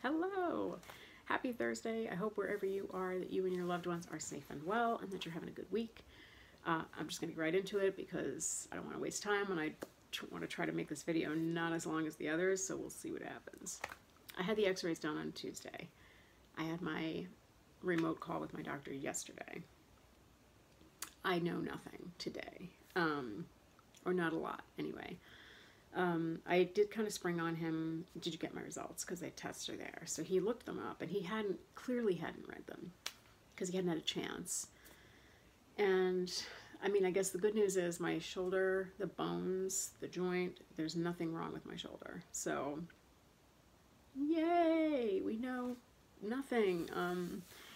Hello! Happy Thursday. I hope wherever you are that you and your loved ones are safe and well and that you're having a good week. I'm just going to get right into it because I don't want to waste time and I want to try to make this video not as long as the others, so we'll see what happens. I had the x-rays done on Tuesday. I had my remote call with my doctor yesterday. I know nothing today, or not a lot anyway. I did kind of spring on him, did you get my results? Because the tests are there. So he looked them up and he clearly hadn't read them because he hadn't had a chance. And I mean, I guess the good news is my shoulder, the bones, the joint, there's nothing wrong with my shoulder. So yay, we know nothing.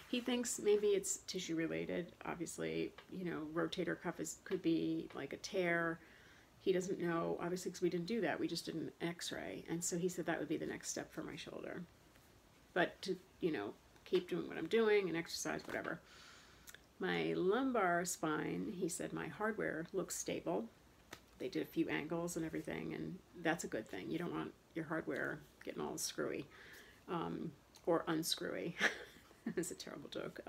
He thinks maybe it's tissue related. Obviously, you know, rotator cuff could be like a tear. He doesn't know, obviously, because we didn't do that. We just did an x-ray. And so he said that would be the next step for my shoulder. But to, you know, keep doing what I'm doing and exercise, whatever. My lumbar spine, he said my hardware looks stable. They did a few angles and everything, and that's a good thing. You don't want your hardware getting all screwy or unscrewy. That's a terrible joke.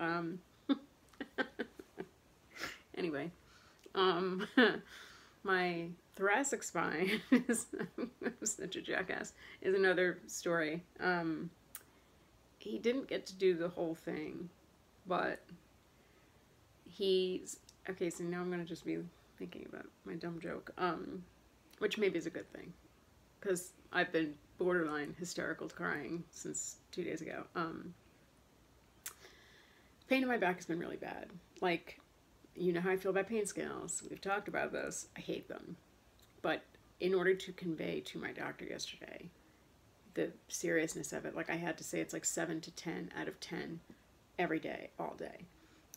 Anyway, my thoracic spine is such a jackass, is another story. He didn't get to do the whole thing, but he's okay. So now I'm gonna just be thinking about my dumb joke, which maybe is a good thing because I've been borderline hysterical crying since 2 days ago. Pain in my back has been really bad. Like, you know how I feel about pain scales. We've talked about this. I hate them. But in order to convey to my doctor yesterday the seriousness of it, like I had to say it's like 7 to 10 out of 10 every day, all day.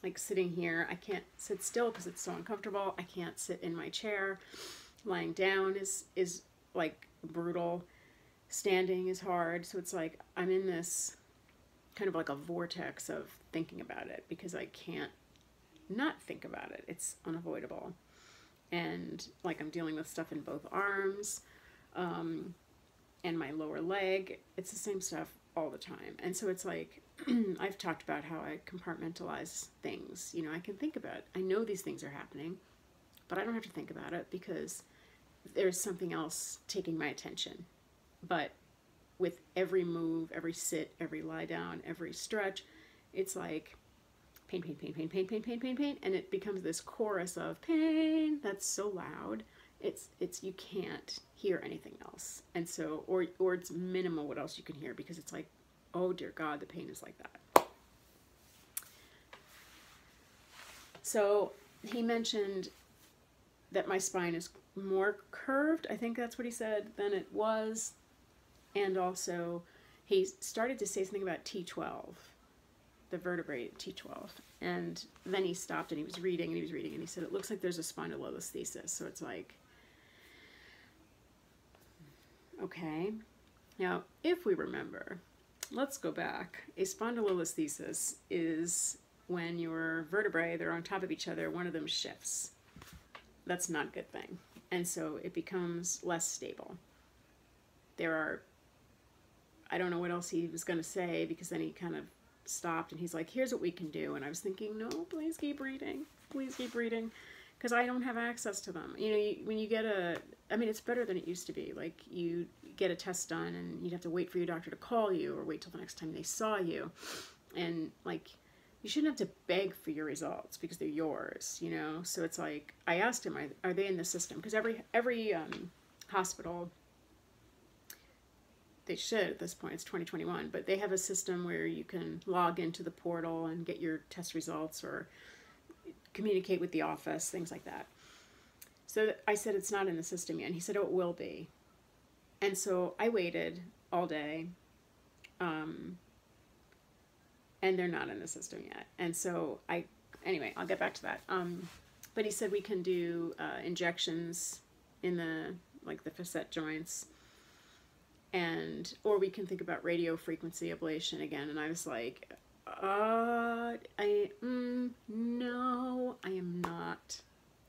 Like sitting here, I can't sit still because it's so uncomfortable. I can't sit in my chair. Lying down is like brutal. Standing is hard. So it's like I'm in this kind of like a vortex of thinking about it because I can't not think about it. It's unavoidable. And like I'm dealing with stuff in both arms and my lower leg. It's the same stuff all the time. And so it's like, I've talked about how I compartmentalize things. You know, I can think about it. I know these things are happening, but I don't have to think about it because there's something else taking my attention. But with every move, every sit, every lie down, every stretch, it's like pain, pain, pain, pain, pain, pain, pain, pain, pain, and it becomes this chorus of pain that's so loud. It's you can't hear anything else, and so or it's minimal what else you can hear because it's like, oh dear God, the pain is like that. So he mentioned that my spine is more curved, I think that's what he said, than it was, and also he started to say something about T12. The vertebrae T12, and then he stopped and he was reading and he said it looks like there's a spondylolisthesis. So it's like, okay, now if we remember, let's go back. A spondylolisthesis is when your vertebrae, they're on top of each other, one of them shifts. That's not a good thing, and so it becomes less stable. There are, I don't know what else he was going to say because then he kind of stopped and he's like, here's what we can do. And I was thinking, no, please keep reading, because I don't have access to them. You know, when you get I mean, it's better than it used to be. Like, you get a test done and you'd have to wait for your doctor to call you or wait till the next time they saw you. And like, you shouldn't have to beg for your results because they're yours, you know? So it's like, I asked him, are they in the system? Because every hospital, they should at this point, it's 2021, but they have a system where you can log into the portal and get your test results or communicate with the office, things like that. So I said, it's not in the system yet. And he said, oh, it will be. And so I waited all day, and they're not in the system yet. And so anyway, I'll get back to that. But he said we can do injections in the facet joints, or we can think about radio frequency ablation again. And I was like, no, I am not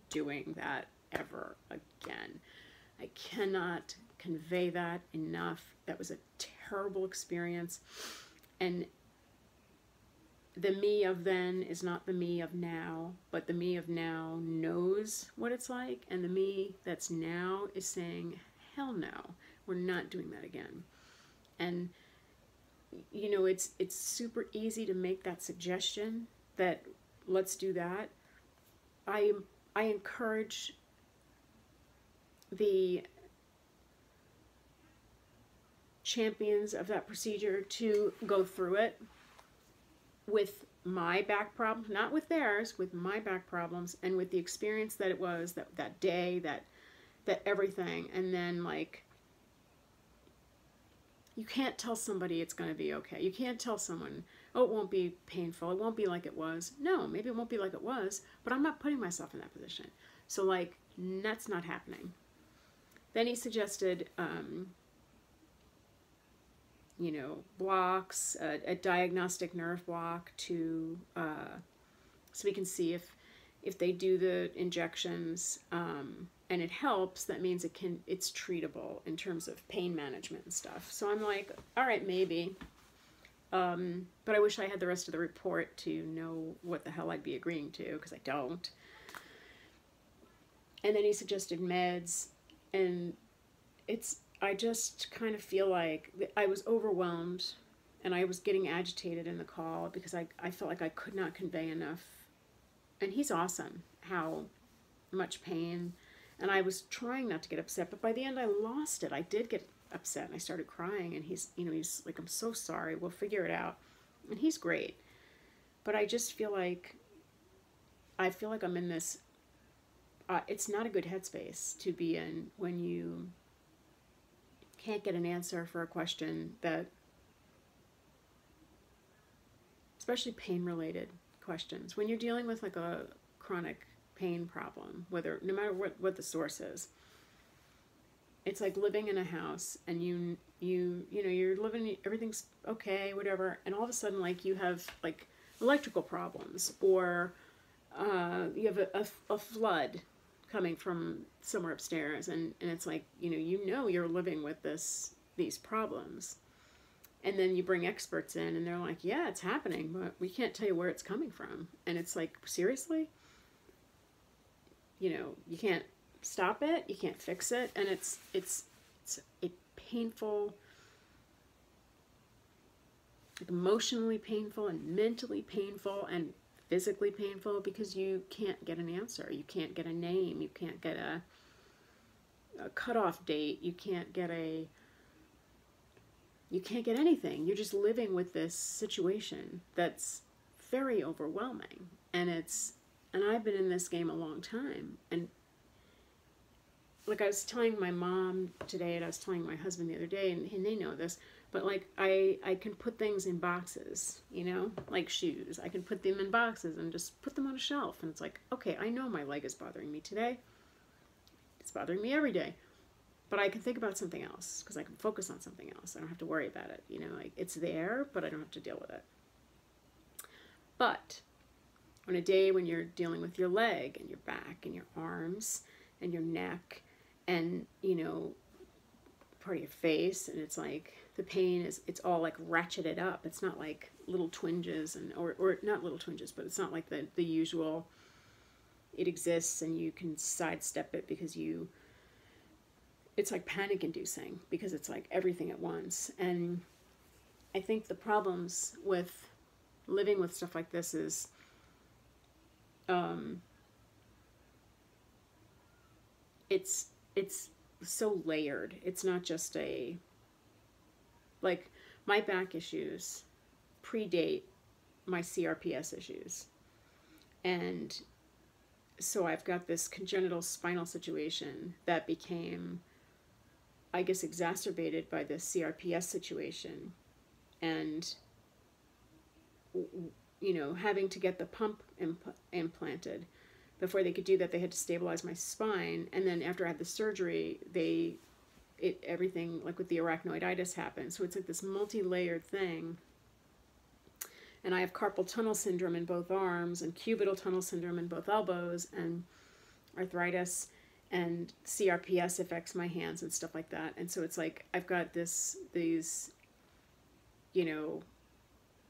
doing that ever again. I cannot convey that enough. That was a terrible experience. And the me of then is not the me of now, but the me of now knows what it's like, and the me that's now is saying, hell no, we're not doing that again. And you know, it's super easy to make that suggestion that let's do that. I encourage the champions of that procedure to go through it with my back problems, not with theirs, with my back problems, and with the experience that it was that day, that everything. And then, like, you can't tell somebody it's going to be okay. You can't tell someone, oh, it won't be painful, it won't be like it was. No, maybe it won't be like it was, but I'm not putting myself in that position. So, like, that's not happening. Then he suggested you know, blocks, a diagnostic nerve block to, so we can see if they do the injections and it helps, that means it's treatable in terms of pain management and stuff. So I'm like, all right, maybe. But I wish I had the rest of the report to know what the hell I'd be agreeing to, because I don't. And then he suggested meds, and I just kind of feel like I was overwhelmed and I was getting agitated in the call because I felt like I could not convey enough. And he's awesome, how much pain. And I was trying not to get upset, but by the end I lost it. I did get upset and I started crying, and he's like, I'm so sorry, we'll figure it out. And he's great. But I just feel like I'm in this, it's not a good headspace to be in when you can't get an answer for a question that, especially pain-related questions, when you're dealing with like a chronic pain problem, no matter what the source is. It's like living in a house and you know, you're living, everything's okay, whatever, and all of a sudden, like, you have like electrical problems, or you have a flood coming from somewhere upstairs, and it's like, you know you're living with these problems, and then you bring experts in and they're like, yeah, it's happening, but we can't tell you where it's coming from. And it's like, seriously? You can't stop it, you can't fix it, and it's a painful, emotionally painful and mentally painful and physically painful, because you can't get an answer, you can't get a name, you can't get a cutoff date, you can't get anything. You're just living with this situation that's very overwhelming, and I've been in this game a long time, and like I was telling my mom today, and I was telling my husband the other day, and they know this, but like I can put things in boxes, like shoes. I can put them in boxes and just put them on a shelf, and it's like, okay, I know my leg is bothering me today. It's bothering me every day. But I can think about something else, because I can focus on something else. I don't have to worry about it, like, it's there, but I don't have to deal with it. But on a day when you're dealing with your leg and your back and your arms and your neck and, part of your face, and it's like the pain it's all like ratcheted up. It's not like little twinges or not little twinges, but it's not like the usual, it exists and you can sidestep it because it's like panic inducing, because it's like everything at once. And I think the problems with living with stuff like this is it's so layered. It's not just like, my back issues predate my CRPS issues. And so I've got this congenital spinal situation that became, I guess, exacerbated by the CRPS situation. And, having to get the pump implanted. Before they could do that, they had to stabilize my spine. And then after I had the surgery, everything, like with the arachnoiditis, happened. So it's like this multi-layered thing. And I have carpal tunnel syndrome in both arms, and cubital tunnel syndrome in both elbows, and arthritis, and CRPS affects my hands and stuff like that. And so it's like, I've got these you know,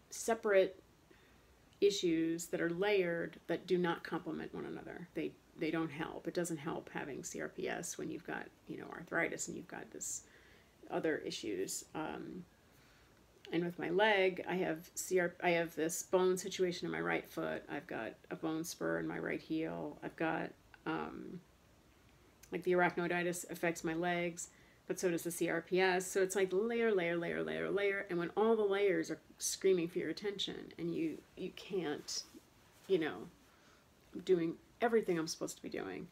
separate issues that are layered that do not complement one another. They don't help. It doesn't help having CRPS when you've got, you know, arthritis and you've got this other issues. And with my leg, I have this bone situation in my right foot. I've got a bone spur in my right heel. I've got like the arachnoiditis affects my legs, but so does the CRPS. So it's like layer, layer, layer, layer, layer. And when all the layers are screaming for your attention and you can't, you know, doing everything I'm supposed to be doing.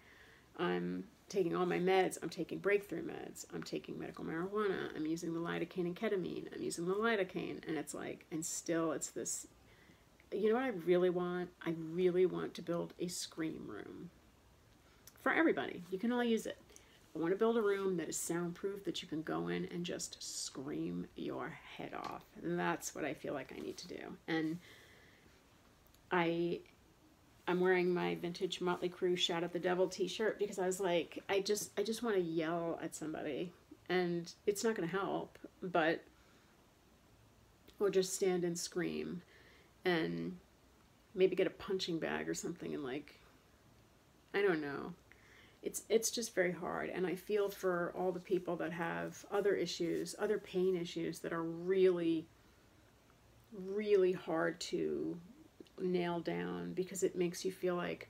I'm taking all my meds. I'm taking breakthrough meds. I'm taking medical marijuana. I'm using the lidocaine and ketamine. I'm using the lidocaine. And it's like, and still it's this, you know what I really want? I really want to build a scream room for everybody. You can all use it. I want to build a room that is soundproof, that you can go in and just scream your head off. And that's what I feel like I need to do. And I'm wearing my vintage Motley Crue Shout at the Devil t-shirt because I was like, I just want to yell at somebody, and it's not going to help, but or just stand and scream and maybe get a punching bag or something and like, I don't know. It's just very hard, and I feel for all the people that have other issues, other pain issues that are really, really hard to nail down, because it makes you feel like,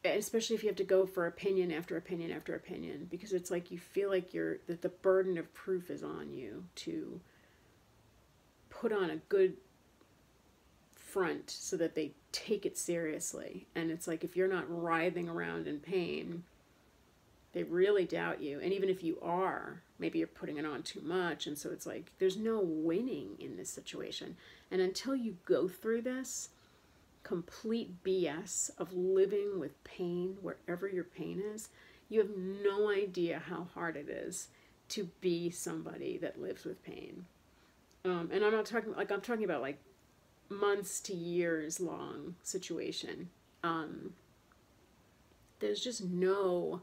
especially if you have to go for opinion after opinion after opinion, because it's like you feel like that the burden of proof is on you to put on a good front so that they take it seriously. And it's like, if you're not writhing around in pain, they really doubt you. And even if you are, maybe you're putting it on too much. And so it's like, there's no winning in this situation. And until you go through this complete BS of living with pain wherever your pain is, you have no idea how hard it is to be somebody that lives with pain. And I'm not talking, like, I'm talking about like months to years long situation. There's no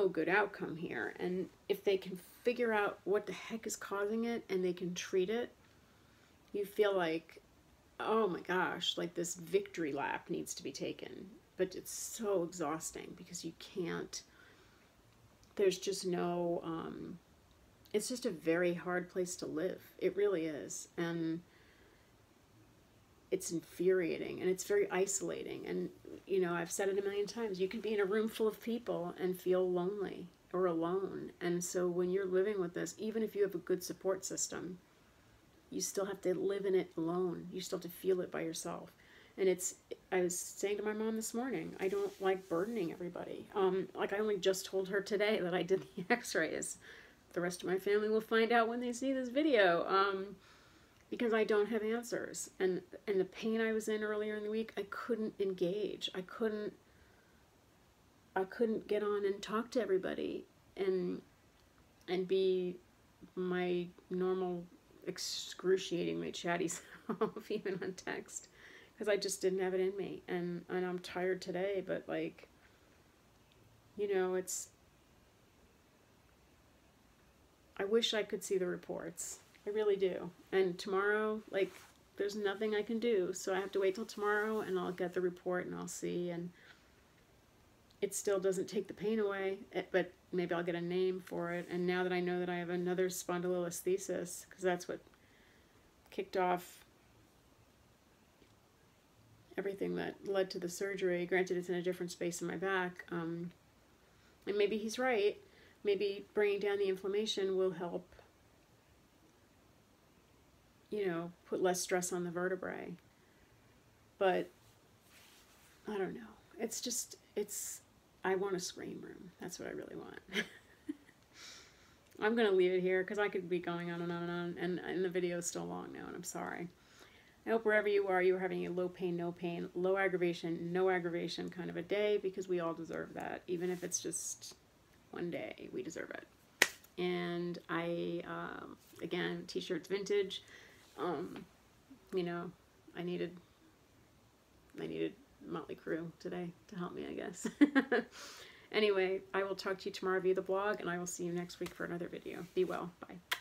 good outcome here. And if they can figure out what the heck is causing it and they can treat it, you feel like, oh my gosh, like this victory lap needs to be taken. But it's so exhausting because you can't, there's just no, it's just a very hard place to live. It really is. And it's infuriating and it's very isolating. And, you know, I've said it a million times, you can be in a room full of people and feel lonely or alone. And so when you're living with this, even if you have a good support system, you still have to live in it alone. You still have to feel it by yourself. And I was saying to my mom this morning, I don't like burdening everybody. Like I only just told her today that I did the x-rays. The rest of my family will find out when they see this video. Because I don't have answers. And the pain I was in earlier in the week, I couldn't engage. I couldn't get on and talk to everybody and be my normal, excruciatingly chatty self, even on text, because I just didn't have it in me. And I'm tired today, but like, you know, I wish I could see the reports. I really do. And tomorrow, like, there's nothing I can do. So I have to wait till tomorrow and I'll get the report and I'll see. And it still doesn't take the pain away, but maybe I'll get a name for it. And now that I know that I have another spondylolisthesis, because that's what kicked off everything that led to the surgery. Granted, it's in a different space in my back. And maybe he's right. Maybe bringing down the inflammation will help, you know, put less stress on the vertebrae. But I don't know. It's just, I want a scream room. That's what I really want. I'm going to leave it here because I could be going on and on and on. And the video is still long now, and I'm sorry. I hope wherever you are having a low pain, no pain, low aggravation, no aggravation kind of a day, because we all deserve that. Even if it's just one day, we deserve it. And again, t-shirts vintage. You know, I needed Motley Crue today to help me, I guess. Anyway, I will talk to you tomorrow via the blog, and I will see you next week for another video. Be well. Bye.